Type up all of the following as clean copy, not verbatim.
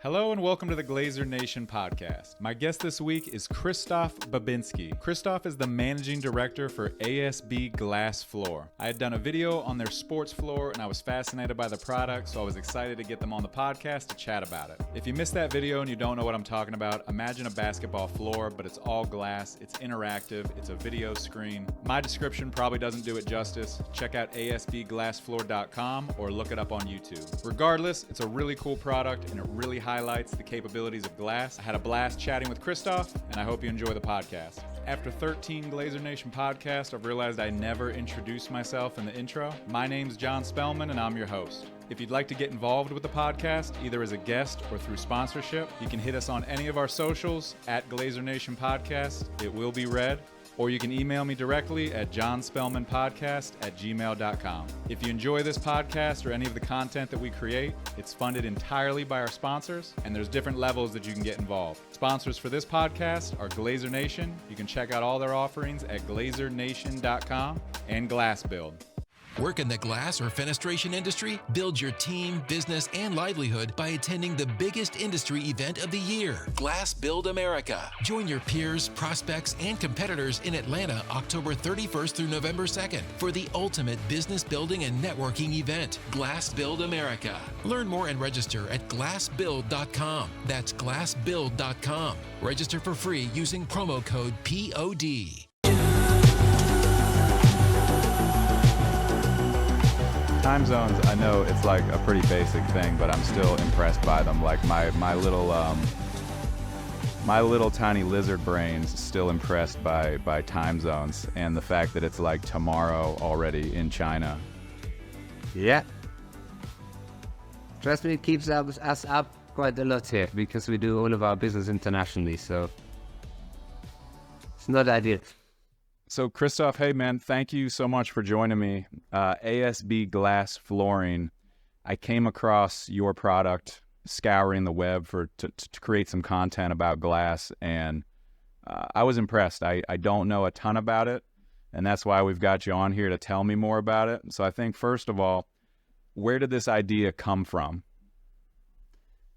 Hello and welcome to the Glazier Nation podcast. My guest this week is Christof Babinsky. Christof is the managing director for ASB Glass Floor. I had done a video on their sports floor and I was fascinated by the product, so I was excited to get them on the podcast to chat about it. If you missed that video and you don't know what I'm talking about, imagine a basketball floor, but it's all glass, it's interactive, it's a video screen. My description probably doesn't do it justice. Check out asbglassfloor.com or look it up on YouTube. Regardless, it's a really cool product and it really highlights the capabilities of glass. I had a blast chatting with Christof, and I hope you enjoy the podcast. After 13 Glazier Nation podcasts, I've realized I never introduced myself in the intro. My name's John Spellman, and I'm your host. If you'd like to get involved with the podcast, either as a guest or through sponsorship, you can hit us on any of our socials at Glazier Nation Podcast. It will be read. Or you can email me directly at johnspellmanpodcast@gmail.com. If you enjoy this podcast or any of the content that we create, it's funded entirely by our sponsors, and there's different levels that you can get involved. Sponsors for this podcast are Glazier Nation. You can check out all their offerings at glaziernation.com and Glass Build. Work in the glass or fenestration industry? Build your team, business, and livelihood by attending the biggest industry event of the year, Glass Build America. Join your peers, prospects, and competitors in Atlanta October 31st through November 2nd for the ultimate business building and networking event, Glass Build America. Learn more and register at glassbuild.com. That's glassbuild.com. Register for free using promo code POD. Time zones, I know it's like a pretty basic thing, but I'm still impressed by them. Like my little tiny lizard brain's still impressed by time zones and the fact that it's like tomorrow already in China. Yeah. Trust me, it keeps us up quite a lot here because we do all of our business internationally, so it's not ideal. So Christof, hey man, thank you so much for joining me. ASB Glass Flooring. I came across your product scouring the web to create some content about glass, and I was impressed. I don't know a ton about it, and that's why we've got you on here to tell me more about it. So I think first of all, where did this idea come from?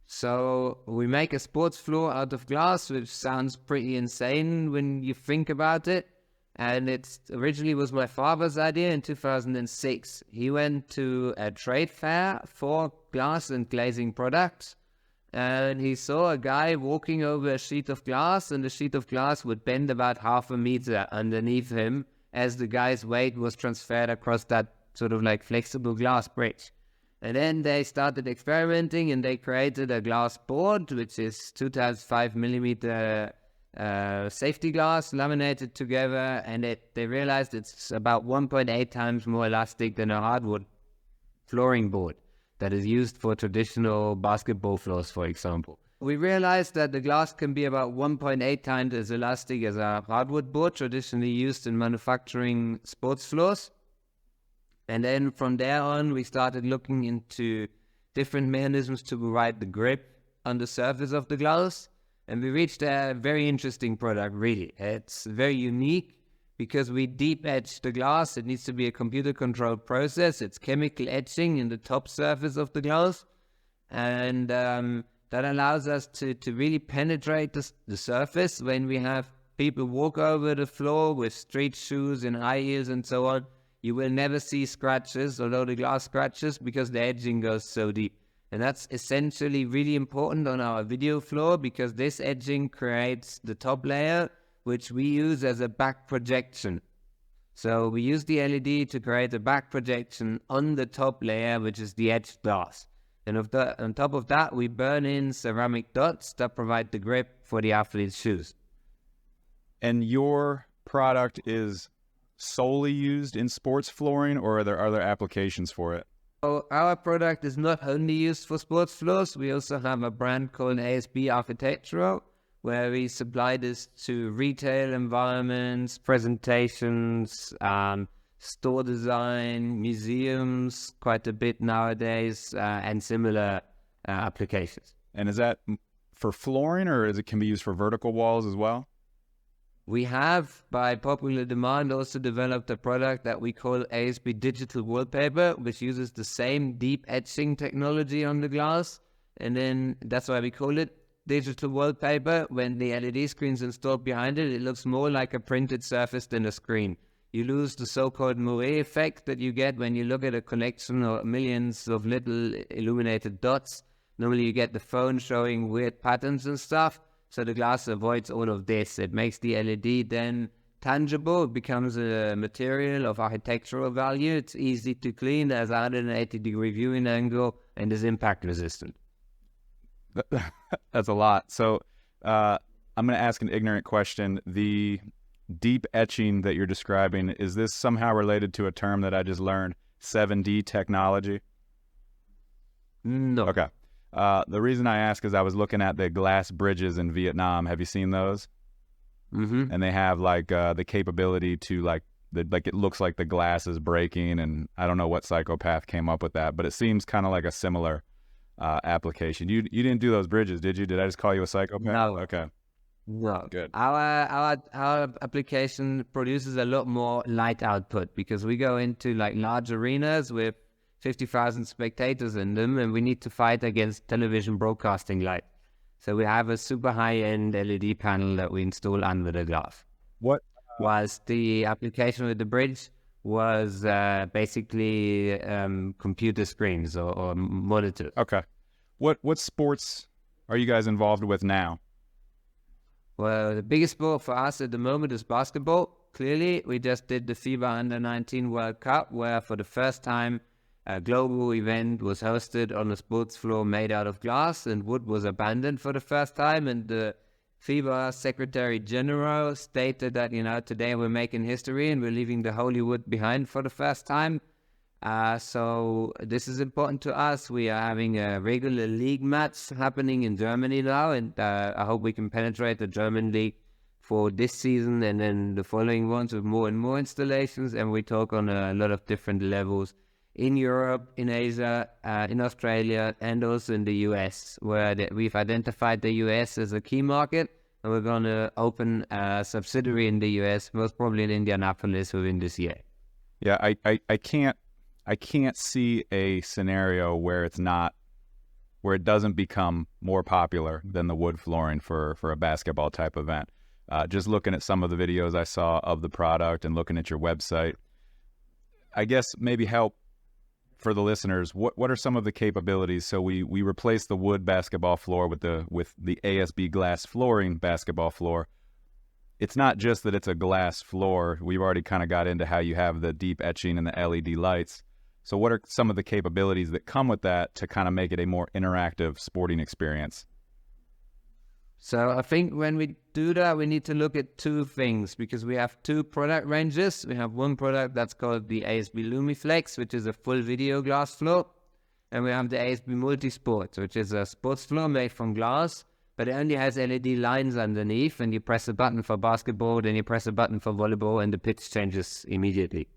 So we make a sports floor out of glass, which sounds pretty insane when you think about it. And it originally was my father's idea in 2006. He went to a trade fair for glass and glazing products, and he saw a guy walking over a sheet of glass, and the sheet of glass would bend about half a meter underneath him as the guy's weight was transferred across that sort of like flexible glass bridge. And then they started experimenting, and they created a glass board, which is 2 times 5 millimeter safety glass laminated together, and they realized it's about 1.8 times more elastic than a hardwood flooring board that is used for traditional basketball floors, for example. We realized that the glass can be about 1.8 times as elastic as a hardwood board traditionally used in manufacturing sports floors. And then from there on, we started looking into different mechanisms to provide the grip on the surface of the glass. And we reached a very interesting product, really. It's very unique because we deep etch the glass. It needs to be a computer-controlled process. It's chemical etching in the top surface of the glass. And that allows us to really penetrate the surface. When we have people walk over the floor with street shoes and high heels and so on, you will never see scratches, although the glass scratches, because the edging goes so deep. And that's essentially really important on our video floor because this edging creates the top layer, which we use as a back projection. So we use the LED to create a back projection on the top layer, which is the edged glass. And on top of that, we burn in ceramic dots that provide the grip for the athlete's shoes. And your product is solely used in sports flooring, or are there other applications for it? So our product is not only used for sports floors. We also have a brand called ASB Architectural, where we supply this to retail environments, presentations, store design, museums, quite a bit nowadays, and similar applications. And is that for flooring, or can be used for vertical walls as well? We have, by popular demand, also developed a product that we call ASB Digital Wallpaper, which uses the same deep etching technology on the glass and then that's why we call it digital wallpaper. When the LED screen's installed behind it, it looks more like a printed surface than a screen. You lose the so-called moire effect that you get when you look at a collection of millions of little illuminated dots. Normally you get the phone showing weird patterns and stuff. So the glass avoids all of this. It makes the LED then tangible. It becomes a material of architectural value. It's easy to clean, has a 180-degree viewing angle, and is impact resistant. That's a lot. So I'm going to ask an ignorant question. The deep etching that you're describing, is this somehow related to a term that I just learned, 7D technology? No. Okay. The reason I ask is I was looking at the glass bridges in Vietnam. Have you seen those? Mm-hmm. And they have like the capability to like it looks like the glass is breaking, and I don't know what psychopath came up with that, but it seems kind of like a similar application. You didn't do those bridges, did you? Did I just call you a psychopath? No. Okay. No. Good. Our application produces a lot more light output because we go into like large arenas with 50,000 spectators in them, and we need to fight against television broadcasting light. So we have a super high-end LED panel that we install under the glass. What? Whilst the application with the bridge was basically computer screens or monitors. Okay. What sports are you guys involved with now? Well, the biggest sport for us at the moment is basketball. Clearly, we just did the FIBA Under-19 World Cup, where for the first time a global event was hosted on a sports floor made out of glass, and wood was abandoned for the first time. And the FIBA Secretary General stated that, today we're making history and we're leaving the holy wood behind for the first time. So this is important to us. We are having a regular league match happening in Germany now, and I hope we can penetrate the German league for this season and then the following ones with more and more installations. And we talk on a lot of different levels in Europe, in Asia, in Australia, and also in the US, where we've identified the US as a key market, and we're going to open a subsidiary in the US, most probably in Indianapolis within this year. Yeah, I can't see a scenario where it doesn't become more popular than the wood flooring for a basketball type event. Just looking at some of the videos I saw of the product and looking at your website, I guess maybe help for the listeners. What are some of the capabilities? So we replaced the wood basketball floor with the ASB Glass Flooring basketball floor. It's not just that it's a glass floor. We've already kind of got into how you have the deep etching and the LED lights. So what are some of the capabilities that come with that to kind of make it a more interactive sporting experience? So I think when we do that, we need to look at two things, because we have two product ranges. We have one product that's called the ASB Lumiflex, which is a full video glass floor. And we have the ASB Multisport, which is a sports floor made from glass, but it only has LED lines underneath, and you press a button for basketball, then you press a button for volleyball, and the pitch changes immediately.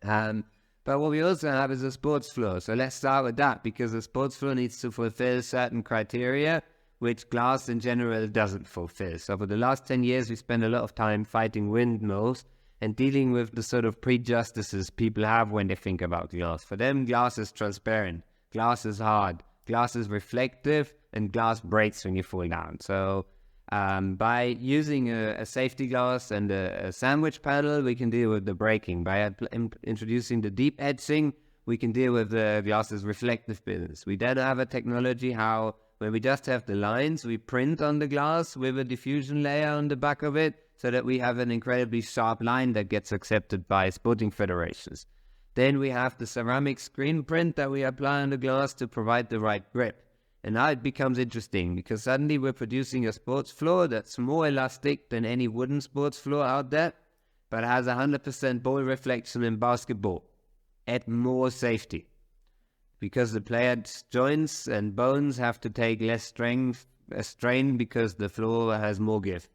But what we also have is a sports floor. So let's start with that, because a sports floor needs to fulfill certain criteria, which glass in general doesn't fulfill. So for the last 10 years, we spent a lot of time fighting windmills and dealing with the sort of prejudices people have when they think about glass. For them, glass is transparent, glass is hard, glass is reflective, and glass breaks when you fall down. So by using a safety glass and a sandwich panel, we can deal with the breaking. By introducing the deep etching, we can deal with the glass's reflective business. We then have a technology how when we just have the lines, we print on the glass with a diffusion layer on the back of it, so that we have an incredibly sharp line that gets accepted by sporting federations. Then we have the ceramic screen print that we apply on the glass to provide the right grip. And now it becomes interesting, because suddenly we're producing a sports floor that's more elastic than any wooden sports floor out there, but has 100% ball reflection in basketball at more safety, because the player's joints and bones have to take less strain because the floor has more give.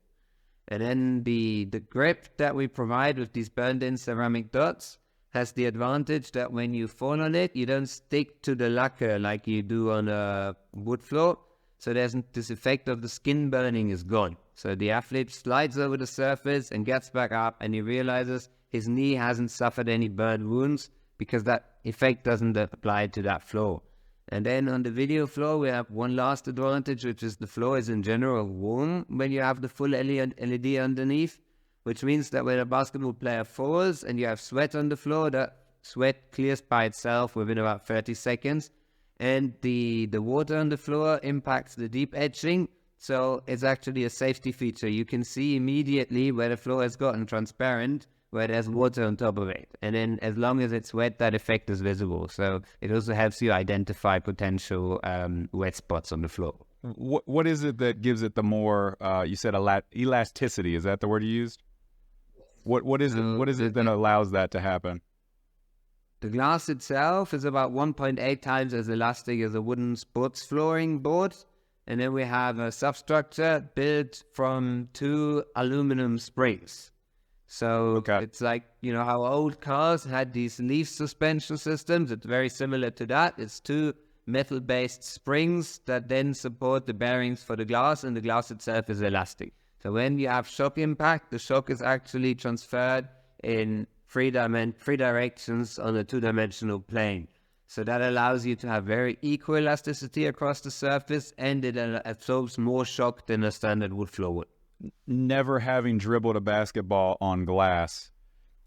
And then the grip that we provide with these burned-in ceramic dots has the advantage that when you fall on it, you don't stick to the lacquer like you do on a wood floor. So there's this effect of the skin burning is gone. So the athlete slides over the surface and gets back up, and he realizes his knee hasn't suffered any burn wounds because that effect doesn't apply to that floor. And then on the video floor, we have one last advantage, which is the floor is in general warm when you have the full LED underneath, which means that when a basketball player falls and you have sweat on the floor, that sweat clears by itself within about 30 seconds. And the water on the floor impacts the deep etching. So it's actually a safety feature. You can see immediately where the floor has gotten transparent, where there's water on top of it. And then as long as it's wet, that effect is visible. So it also helps you identify potential wet spots on the floor. What is it that gives it the more, you said elasticity, is that the word you used? What is it that allows that to happen? The glass itself is about 1.8 times as elastic as a wooden sports flooring board. And then we have a substructure built from 2 aluminum springs. So It's like, you know, how old cars had these leaf suspension systems. It's very similar to that. It's 2 metal-based springs that then support the bearings for the glass, and the glass itself is elastic. So when you have shock impact, the shock is actually transferred in 3 directions on a 2-dimensional plane. So that allows you to have very equal elasticity across the surface, and it absorbs more shock than a standard wood floor would. Never having dribbled a basketball on glass,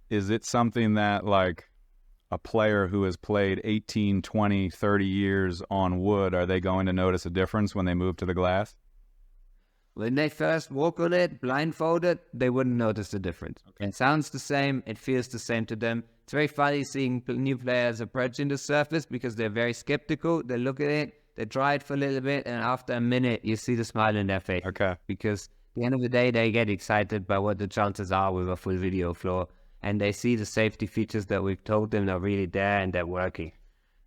is it something that like a player who has played 18, 20, 30 years on wood, are they going to notice a difference when they move to the glass? When they first walk on it, blindfolded, they wouldn't notice the difference. Okay. It sounds the same, it feels the same to them. It's very funny seeing new players approaching the surface because they're very skeptical. They look at it, they try it for a little bit, and after a minute, you see the smile in their face. Okay. Because at the end of the day, they get excited by what the chances are with a full video floor, and they see the safety features that we've told them are really there and they're working.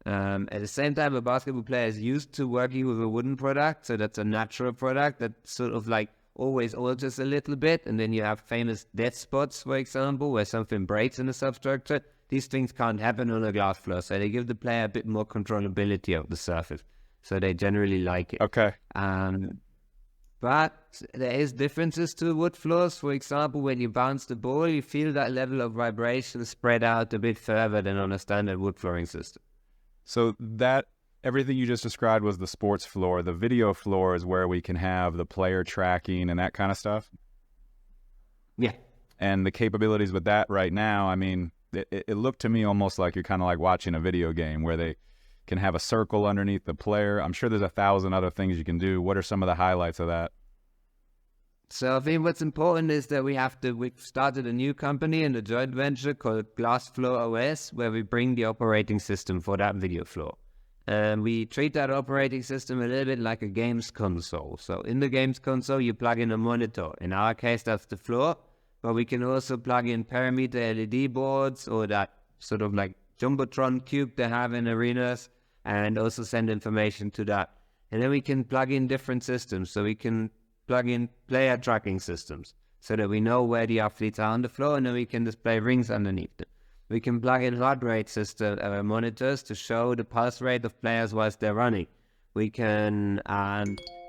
At the same time, a basketball player is used to working with a wooden product, so that's a natural product that sort of like always alters a little bit, and then you have famous dead spots, for example, where something breaks in the substructure. These things can't happen on a glass floor, so they give the player a bit more controllability of the surface, so they generally like it. Okay. But there is differences to wood floors. For example, when you bounce the ball, you feel that level of vibration spread out a bit further than on a standard wood flooring system. So that everything you just described was the sports floor. The video floor is where we can have the player tracking and that kind of stuff? Yeah. And the capabilities with that right now, I mean, it looked to me almost like you're kind of like watching a video game where they can have a circle underneath the player. I'm sure there's 1,000 other things you can do. What are some of the highlights of that? So I think what's important is that we've started a new company in a joint venture called Glass Floor OS, where we bring the operating system for that video floor. And we treat that operating system a little bit like a games console. So in the games console, you plug in a monitor. In our case, that's the floor. But we can also plug in parameter LED boards or that sort of like Jumbotron cube they have in arenas, and also send information to that. And then we can plug in different systems. So we can plug in player tracking systems so that we know where the athletes are on the floor, and then we can display rings underneath them. We can plug in heart rate system monitors to show the pulse rate of players whilst they're running. We can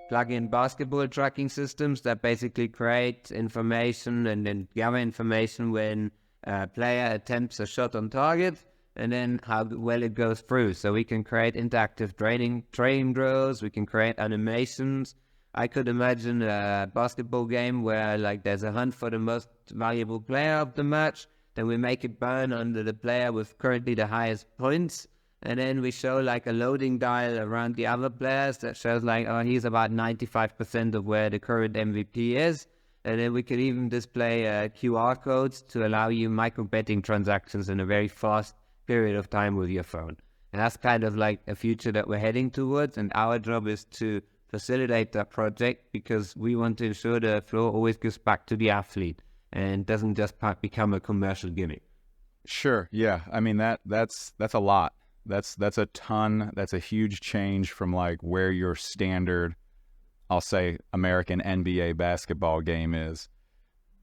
plug in basketball tracking systems that basically create information and then gather information when a player attempts a shot on target, and then how well it goes through. So we can create interactive training drills, we can create animations. I could imagine a basketball game where like there's a hunt for the most valuable player of the match, then we make it burn under the player with currently the highest points, and then we show like a loading dial around the other players that shows like, oh, he's about 95% of where the current MVP is. And then we can even display QR codes to allow you micro betting transactions in a very fast period of time with your phone. And that's kind of like a future that we're heading towards, and our job is to facilitate that project because we want to ensure the floor always gives back to the athlete and doesn't just become a commercial gimmick. Sure. Yeah. I mean, that's a lot. That's a ton. That's a huge change from like where your standard, I'll say, American NBA basketball game is.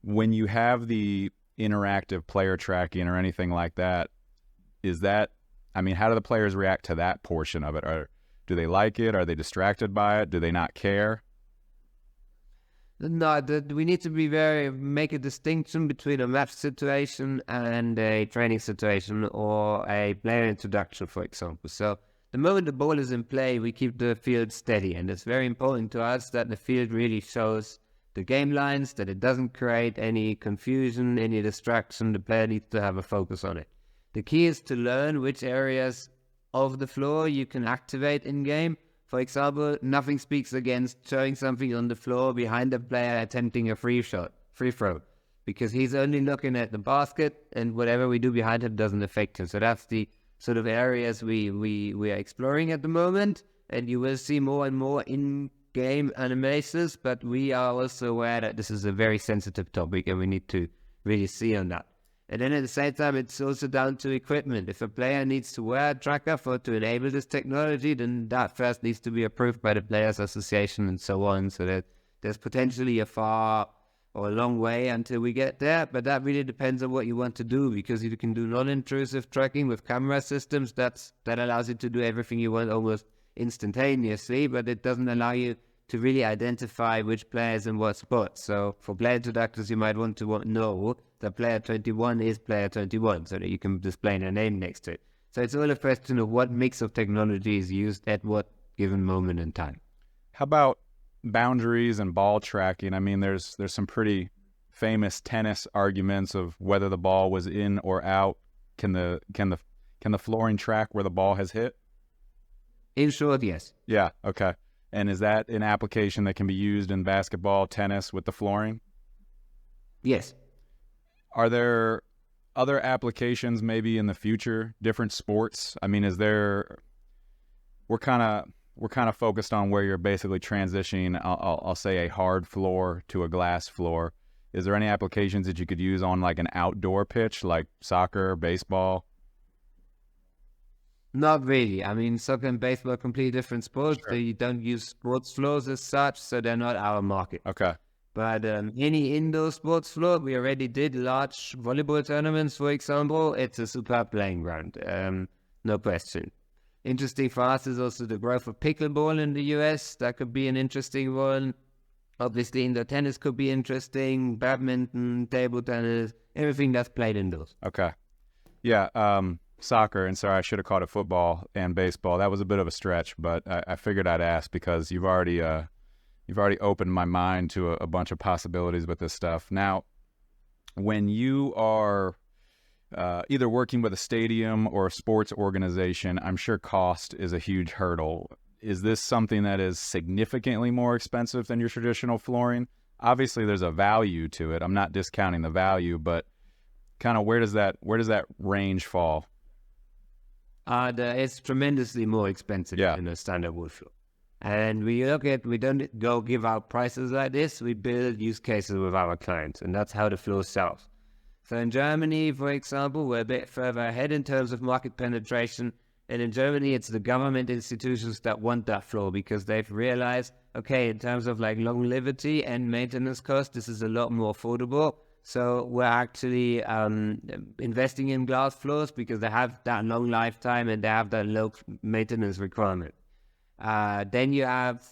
When you have the interactive player tracking or anything like that, I mean, how do the players react to that portion of it? Do they like it? Are they distracted by it? Do they not care? No, we need to make a distinction between a match situation and a training situation or a player introduction, for example. So the moment the ball is in play, we keep the field steady. And it's very important to us that the field really shows the game lines, that it doesn't create any confusion, any distraction. The player needs to have a focus on it. The key is to learn which areas of the floor you can activate in-game. For example, nothing speaks against showing something on the floor behind the player attempting a free throw, because he's only looking at the basket, and whatever we do behind him doesn't affect him. So that's the sort of areas we are exploring at the moment, and you will see more and more in-game animations, but we are also aware that this is a very sensitive topic, and we need to really see on that. And then at the same time, it's also down to equipment. If a player needs to wear a tracker to enable this technology, then that first needs to be approved by the Players Association and so on. So that there's potentially a far or a long way until we get there. But that really depends on what you want to do, because you can do non-intrusive tracking with camera systems. That allows you to do everything you want almost instantaneously, but it doesn't allow you to really identify which player is in what spot. So for player introductors, you might want to know that player 21 is player 21, so that you can display their name next to it. So it's all a question of what mix of technology is used at what given moment in time. How about boundaries and ball tracking? I mean, there's some pretty famous tennis arguments of whether the ball was in or out. Can the flooring track where the ball has hit? In short, yes. Yeah, okay. And is that an application that can be used in basketball, tennis with the flooring? Yes. Are there other applications maybe in the future, different sports? I mean, we're kind of focused on where you're basically transitioning, I'll say a hard floor to a glass floor. Is there any applications that you could use on like an outdoor pitch, like soccer, baseball? Not really. I mean, soccer and baseball are completely different sports. Sure. So you don't use sports floors as such, so they're not our market. Okay. But any indoor sports floor, we already did large volleyball tournaments, for example. It's a superb playing ground, no question. Interesting for us is also the growth of pickleball in the US. That could be an interesting one. Obviously, indoor tennis could be interesting. Badminton, table tennis, everything that's played indoors. Okay. Yeah. Soccer, and sorry, I should have called it football and baseball. That was a bit of a stretch, but I figured I'd ask because you've already opened my mind to a bunch of possibilities with this stuff. Now, when you are either working with a stadium or a sports organization, I'm sure cost is a huge hurdle. Is this something that is significantly more expensive than your traditional flooring? Obviously, there's a value to it. I'm not discounting the value, but kind of where does that range fall? It's tremendously more expensive than a standard wood floor. And we don't go give out prices like this. We build use cases with our clients, and that's how the floor sells. So in Germany, for example, we're a bit further ahead in terms of market penetration. And in Germany, it's the government institutions that want that floor because they've realized, okay, in terms of like longevity and maintenance cost, this is a lot more affordable. So we're actually investing in glass floors because they have that long lifetime and they have that low maintenance requirement. Then you have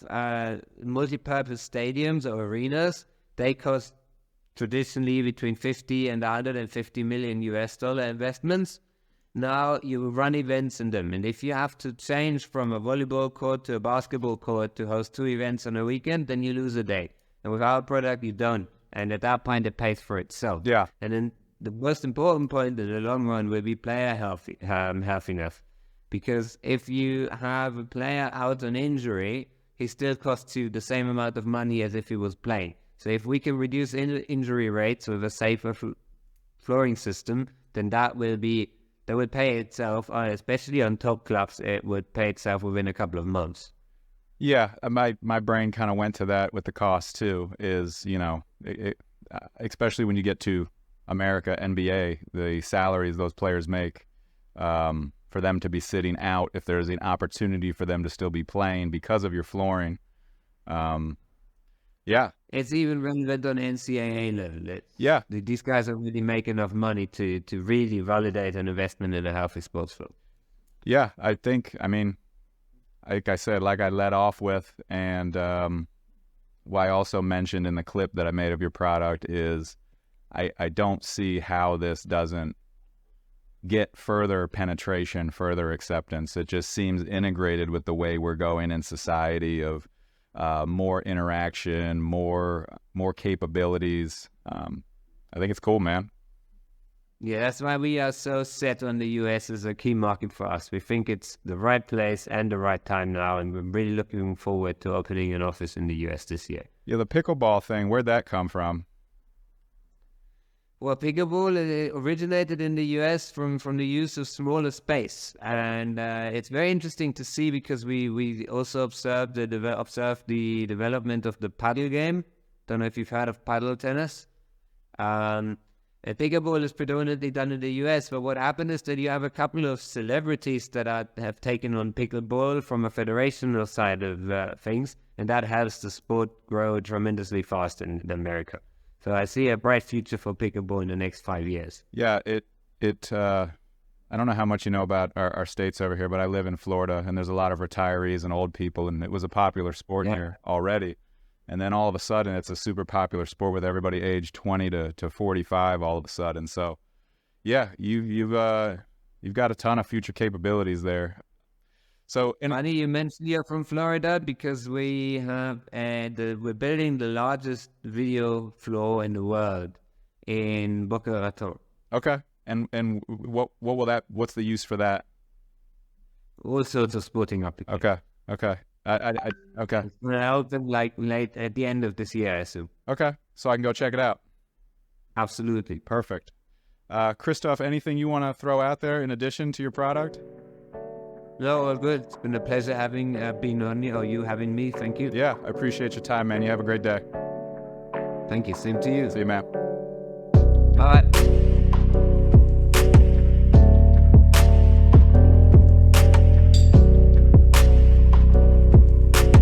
multi-purpose stadiums or arenas. They cost traditionally between 50 and 150 million US dollar investments. Now you run events in them. And if you have to change from a volleyball court to a basketball court to host 2 events on a weekend, then you lose a day. And with our product, you don't. And at that point, it pays for itself. Yeah. And then the most important point in the long run will be player healthiness. Because if you have a player out on injury, he still costs you the same amount of money as if he was playing. So if we can reduce injury rates with a safer flooring system, then that will pay itself, especially on top clubs, it would pay itself within a couple of months. Yeah, my brain kind of went to that with the cost too, is, especially when you get to America, NBA, the salaries those players make, for them to be sitting out, if there's an opportunity for them to still be playing because of your flooring. Yeah. It's even relevant on NCAA level. Yeah. These guys are really making enough money to really validate an investment in a healthy sports floor. Yeah, I think, like I said, like I led off with, and what I also mentioned in the clip that I made of your product is I don't see how this doesn't get further penetration, further acceptance. It just seems integrated with the way we're going in society of more interaction, more capabilities. I think it's cool, man. Yeah, that's why we are so set on the US as a key market for us. We think it's the right place and the right time now, and we're really looking forward to opening an office in the US this year. Yeah, the pickleball thing, where'd that come from? Well, pickleball originated in the US from the use of smaller space, and it's very interesting to see because we also observed the development of the paddle game. Don't know if you've heard of paddle tennis. Pickleball is predominantly done in the US, but what happened is that you have a couple of celebrities that have taken on pickleball from a federational side of things, and that helps the sport grow tremendously fast in America. So I see a bright future for pickleball in the next 5 years. Yeah, I don't know how much you know about our states over here, but I live in Florida, and there's a lot of retirees and old people, and it was a popular sport here already. And then all of a sudden, it's a super popular sport with everybody aged 20 to 45 all of a sudden. So, yeah, you've got a ton of future capabilities there. So, funny you mentioned you're from Florida because we have we're building the largest video floor in the world in Boca Raton. Okay, and what will that? What's the use for that? All sorts of sporting applications. Okay. Okay. It's going to open like late at the end of this year, I assume. Okay, so I can go check it out. Absolutely. Perfect. Christof, anything you want to throw out there in addition to your product? No, all good. It's been a pleasure having been on you, or you having me. Thank you. Yeah, I appreciate your time, man. You have a great day. Thank you. Same to you. See you, man. Bye.